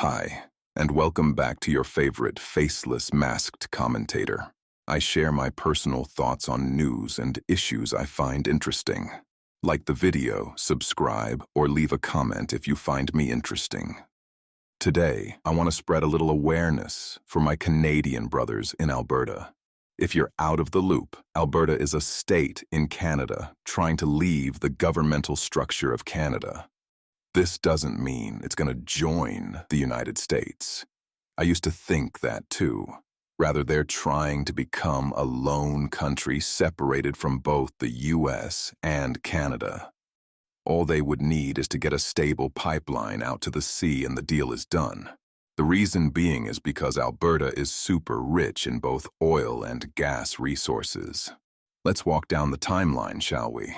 Hi, and welcome back to your favorite faceless masked commentator. I share my personal thoughts on news and issues I find interesting. Like the video, subscribe, or leave a comment if you find me interesting. Today, I want to spread a little awareness for my Canadian brothers in Alberta. If you're out of the loop, Alberta is a state in Canada trying to leave the governmental structure of Canada. This doesn't mean it's going to join the United States. I used to think that too. Rather, they're trying to become a lone country separated from both the US and Canada. All they would need is to get a stable pipeline out to the sea and the deal is done. The reason being is because Alberta is super rich in both oil and gas resources. Let's walk down the timeline, shall we?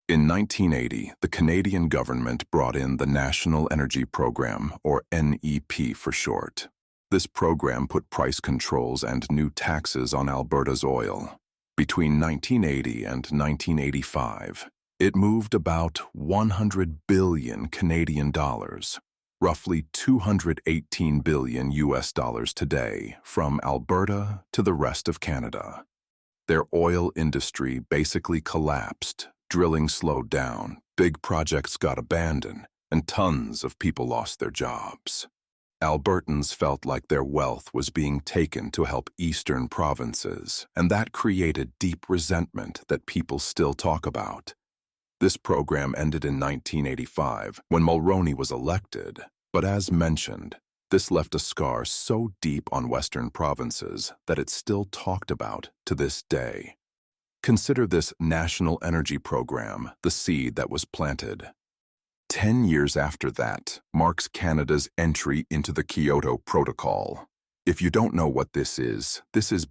In 1980, the Canadian government brought in the National Energy Program, or NEP for short. This program put price controls and new taxes on Alberta's oil. Between 1980 and 1985, it moved about 100 billion Canadian dollars, roughly 218 billion US dollars today, from Alberta to the rest of Canada. Their oil industry basically collapsed. Drilling slowed down, big projects got abandoned, and tons of people lost their jobs. Albertans felt like their wealth was being taken to help eastern provinces, and that created deep resentment that people still talk about. This program ended in 1985 when Mulroney was elected, but as mentioned, this left a scar so deep on western provinces that it's still talked about to this day. Consider this National Energy Program the seed that was planted. 10 years after that marks Canada's entry into the Kyoto Protocol. If you don't know what this is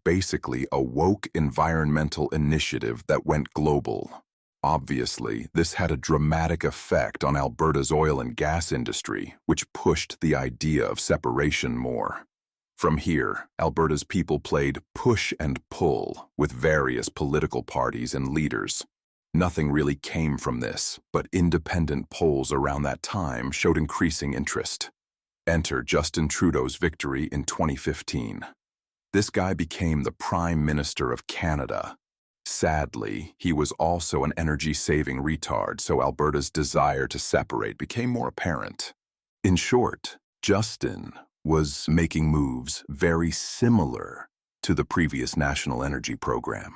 basically a woke environmental initiative that went global. Obviously, this had a dramatic effect on Alberta's oil and gas industry, which pushed the idea of separation more. From here, Alberta's people played push and pull with various political parties and leaders. Nothing really came from this, but independent polls around that time showed increasing interest. Enter Justin Trudeau's victory in 2015. This guy became the Prime Minister of Canada. Sadly, he was also an energy-saving retard, so Alberta's desire to separate became more apparent. In short, Justin was making moves very similar to the previous National Energy Program.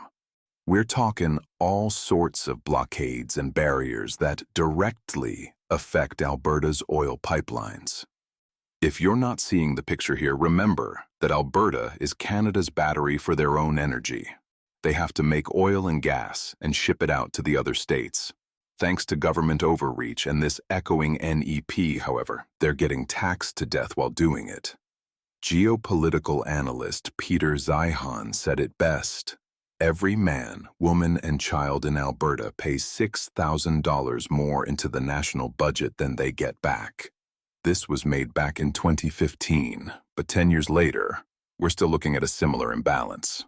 We're talking all sorts of blockades and barriers that directly affect Alberta's oil pipelines. If you're not seeing the picture here, remember that Alberta is Canada's battery for their own energy. They have to make oil and gas and ship it out to the other states. Thanks to government overreach and this echoing NEP, however, they're getting taxed to death while doing it. Geopolitical analyst Peter Zeihan said it best. Every man, woman, and child in Alberta pays $6,000 more into the national budget than they get back. This was made back in 2015, but 10 years later, we're still looking at a similar imbalance.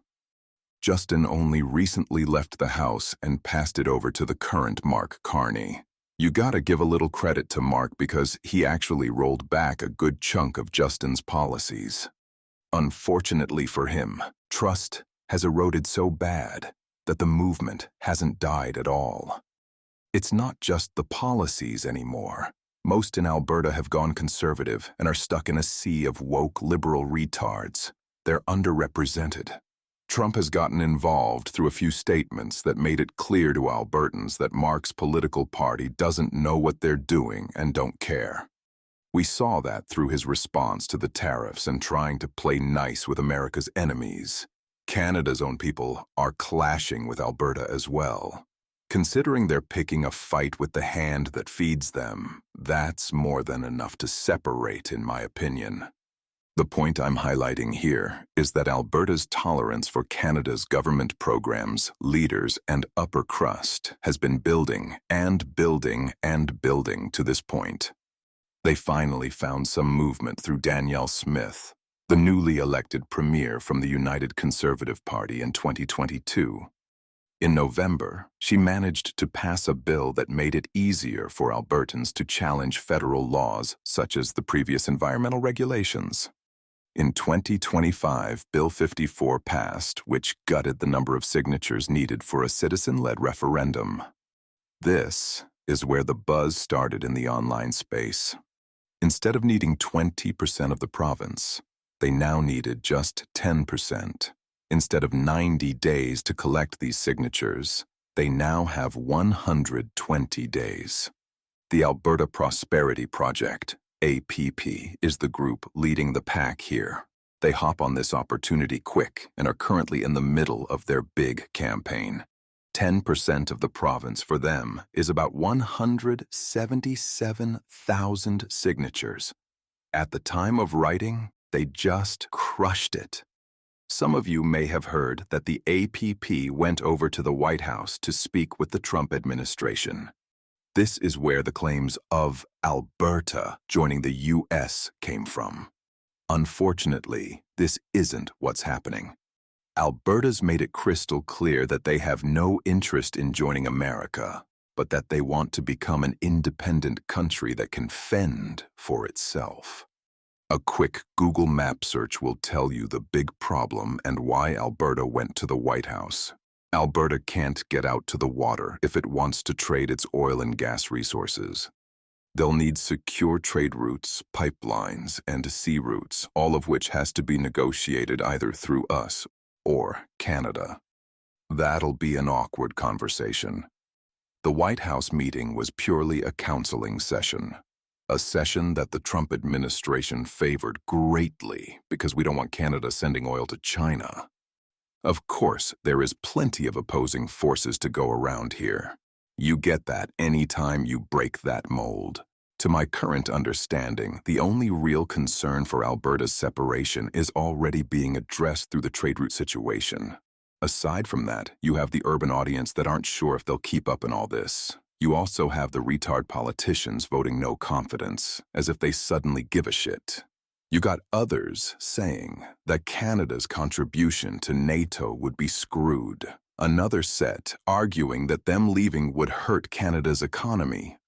Justin only recently left the House and passed it over to the current Mark Carney. You gotta give a little credit to Mark because he actually rolled back a good chunk of Justin's policies. Unfortunately for him, trust has eroded so bad that the movement hasn't died at all. It's not just the policies anymore. Most in Alberta have gone conservative and are stuck in a sea of woke liberal retards. They're underrepresented. Trump has gotten involved through a few statements that made it clear to Albertans that Mark's political party doesn't know what they're doing and don't care. We saw that through his response to the tariffs and trying to play nice with America's enemies. Canada's own people are clashing with Alberta as well. Considering they're picking a fight with the hand that feeds them, that's more than enough to separate, in my opinion. The point I'm highlighting here is that Alberta's tolerance for Canada's government programs, leaders, and upper crust has been building and building and building to this point. They finally found some movement through Danielle Smith, the newly elected premier from the United Conservative Party in 2022. In November, she managed to pass a bill that made it easier for Albertans to challenge federal laws such as the previous environmental regulations. In 2025, Bill 54 passed, which gutted the number of signatures needed for a citizen-led referendum. This is where the buzz started in the online space. Instead of needing 20% of the province, they now needed just 10%. Instead of 90 days to collect these signatures, they now have 120 days. The Alberta Prosperity Project, APP, is the group leading the pack here. They hop on this opportunity quick and are currently in the middle of their big campaign. 10% of the province for them is about 177,000 signatures. At the time of writing, they just crushed it. Some of you may have heard that the APP went over to the White House to speak with the Trump administration. This is where the claims of Alberta joining the U.S. came from. Unfortunately, this isn't what's happening. Alberta's made it crystal clear that they have no interest in joining America, but that they want to become an independent country that can fend for itself. A quick Google map search will tell you the big problem and why Alberta went to the White House. Alberta can't get out to the water if it wants to trade its oil and gas resources. They'll need secure trade routes, pipelines, and sea routes, all of which has to be negotiated either through us or Canada. That'll be an awkward conversation. The White House meeting was purely a counseling session. A session that the Trump administration favored greatly because we don't want Canada sending oil to China. Of course, there is plenty of opposing forces to go around here. You get that anytime you break that mold. To my current understanding, the only real concern for Alberta's separation is already being addressed through the trade route situation. Aside from that, you have the urban audience that aren't sure if they'll keep up in all this. You also have the retard politicians voting no confidence, as if they suddenly give a shit. You got others saying that Canada's contribution to NATO would be screwed. Another set arguing that them leaving would hurt Canada's economy.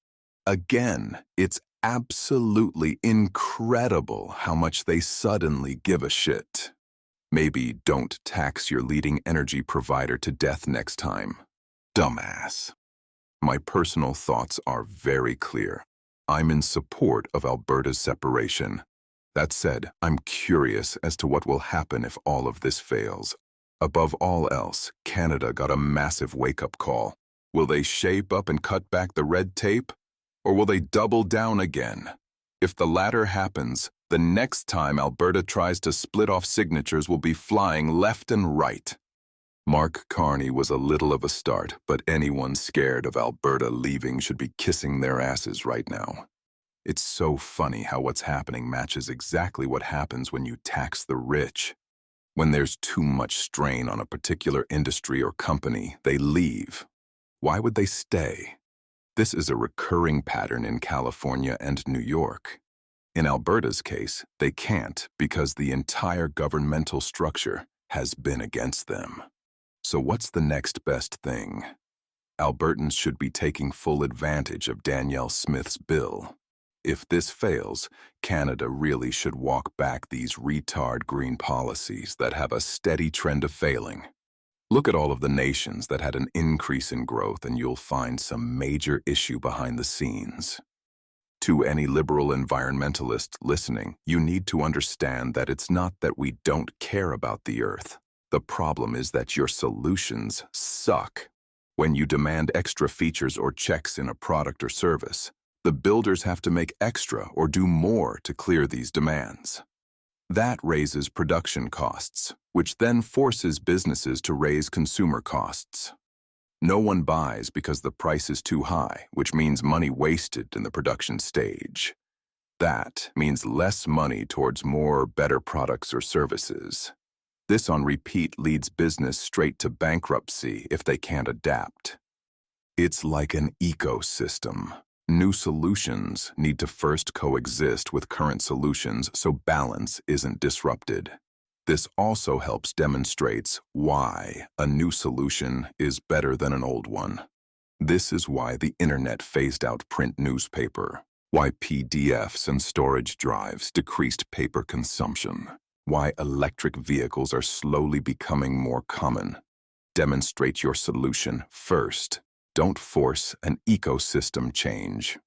Again, it's absolutely incredible how much they suddenly give a shit. Maybe don't tax your leading energy provider to death next time. Dumbass. My personal thoughts are very clear. I'm in support of Alberta's separation. That said, I'm curious as to what will happen if all of this fails. Above all else, Canada got a massive wake-up call. Will they shape up and cut back the red tape? Or will they double down again? If the latter happens, the next time Alberta tries to split off signatures will be flying left and right. Mark Carney was a little of a start, but anyone scared of Alberta leaving should be kissing their asses right now. It's so funny how what's happening matches exactly what happens when you tax the rich. When there's too much strain on a particular industry or company, they leave. Why would they stay? This is a recurring pattern in California and New York. In Alberta's case, they can't because the entire governmental structure has been against them. So what's the next best thing? Albertans should be taking full advantage of Danielle Smith's bill. If this fails, Canada really should walk back these retard green policies that have a steady trend of failing. Look at all of the nations that had an increase in growth and you'll find some major issue behind the scenes. To any liberal environmentalist listening, you need to understand that it's not that we don't care about the earth. The problem is that your solutions suck. When you demand extra features or checks in a product or service, the builders have to make extra or do more to clear these demands. That raises production costs, which then forces businesses to raise consumer costs. No one buys because the price is too high, which means money wasted in the production stage. That means less money towards more or better products or services. This on repeat leads business straight to bankruptcy if they can't adapt. It's like an ecosystem. New solutions need to first coexist with current solutions so balance isn't disrupted. This also helps demonstrates why a new solution is better than an old one. This is why the internet phased out print newspaper, why PDFs and storage drives decreased paper consumption, why electric vehicles are slowly becoming more common. Demonstrate your solution first. Don't force an ecosystem change.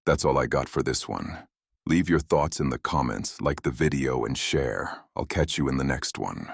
That's all I got for this one. Leave your thoughts in the comments, like the video, and share. I'll catch you in the next one.